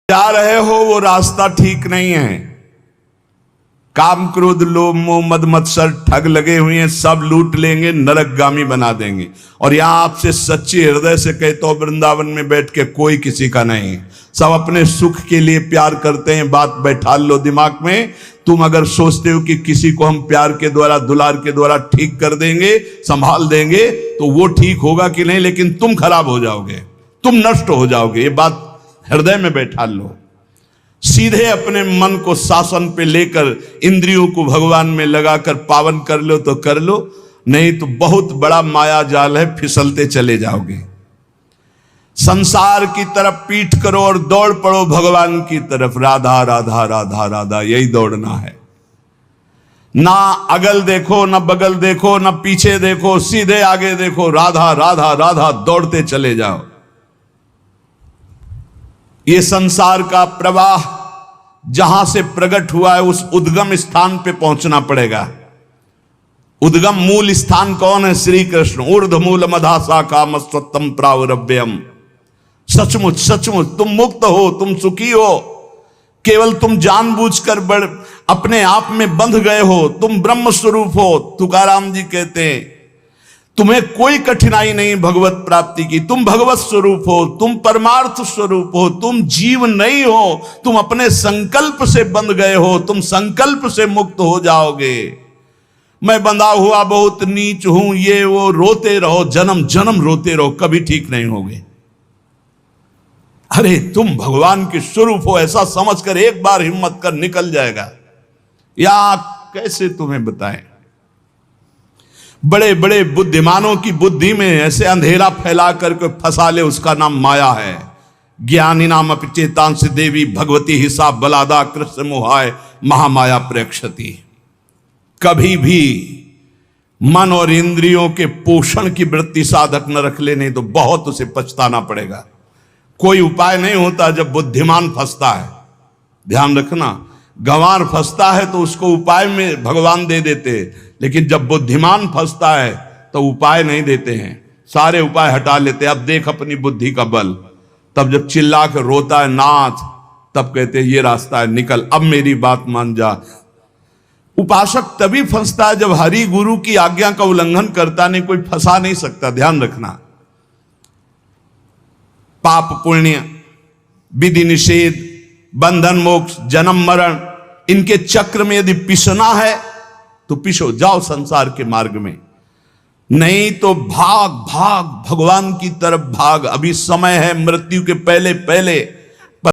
जा रहे हो वो रास्ता ठीक नहीं है। काम क्रोध लोभ मोह मद मत्सर ठग लगे हुए हैं, सब लूट लेंगे, नरकगामी बना देंगे। और यहां आपसे सच्चे हृदय से कहता हूं, वृंदावन में बैठ के कोई किसी का नहीं, सब अपने सुख के लिए प्यार करते हैं। बात बैठा लो दिमाग में। तुम अगर सोचते हो कि किसी को हम प्यार के द्वारा दुलार के द्वारा ठीक कर देंगे, संभाल देंगे, तो वो ठीक होगा कि नहीं, लेकिन तुम खराब हो जाओगे, तुम नष्ट हो जाओगे। ये बात हृदय में बैठा लो। सीधे अपने मन को शासन पे लेकर इंद्रियों को भगवान में लगाकर पावन कर लो तो कर लो, नहीं तो बहुत बड़ा माया जाल है, फिसलते चले जाओगे। संसार की तरफ पीठ करो और दौड़ पड़ो भगवान की तरफ। राधा राधा राधा राधा, यही दौड़ना है। ना अगल देखो, ना बगल देखो, ना पीछे देखो, सीधे आगे देखो। राधा राधा राधा, दौड़ते चले जाओ। ये संसार का प्रवाह जहां से प्रकट हुआ है उस उद्गम स्थान पे पहुंचना पड़ेगा। उद्गम मूल स्थान कौन है? श्री कृष्ण। ऊर्ध्व मूल मधा शाखा मस्तम प्रावरभ्यम। सचमुच सचमुच तुम मुक्त हो, तुम सुखी हो। केवल तुम जानबूझकर अपने आप में बंध गए हो। तुम ब्रह्म स्वरूप हो। तुकाराम जी कहते हैं तुम्हें कोई कठिनाई नहीं भगवत प्राप्ति की। तुम भगवत स्वरूप हो, तुम परमार्थ स्वरूप हो, तुम जीव नहीं हो। तुम अपने संकल्प से बंध गए हो, तुम संकल्प से मुक्त हो जाओगे। मैं बंधा हुआ बहुत नीच हूं, ये वो, रोते रहो, जन्म जन्म रोते रहो, कभी ठीक नहीं होगे। अरे तुम भगवान के स्वरूप हो, ऐसा समझकर एक बार हिम्मत कर निकल जाएगा। या कैसे तुम्हें बताएं, बड़े बड़े बुद्धिमानों की बुद्धि में ऐसे अंधेरा फैला करके फंसा ले, उसका नाम माया है। ज्ञानी नाम अपचेतांश देवी भगवती हिसाब बलादा कृष्ण मोहाय महामाया प्रेक्षति। कभी भी मन और इंद्रियों के पोषण की वृत्ति साधक न रख ले, नहीं तो बहुत उसे पछताना पड़ेगा। कोई उपाय नहीं होता जब बुद्धिमान फंसता है। ध्यान रखना, गंवार फंसता है तो उसको उपाय में भगवान दे देते, लेकिन जब बुद्धिमान फंसता है तो उपाय नहीं देते हैं, सारे उपाय हटा लेते हैं। अब देख अपनी बुद्धि का बल। तब जब चिल्ला कर रोता है नाथ, तब कहते हैं ये रास्ता है, निकल, अब मेरी बात मान जा। उपासक तभी फंसता है जब हरि गुरु की आज्ञा का उल्लंघन करता, नहीं कोई फंसा नहीं सकता। ध्यान रखना, पाप पुण्य, विधि निषेध, बंधन मोक्ष, जन्म मरण, इनके चक्र में यदि पिसना है तो पिसो, जाओ संसार के मार्ग में। नहीं तो भाग भाग भगवान की तरफ भाग। अभी समय है, मृत्यु के पहले पहले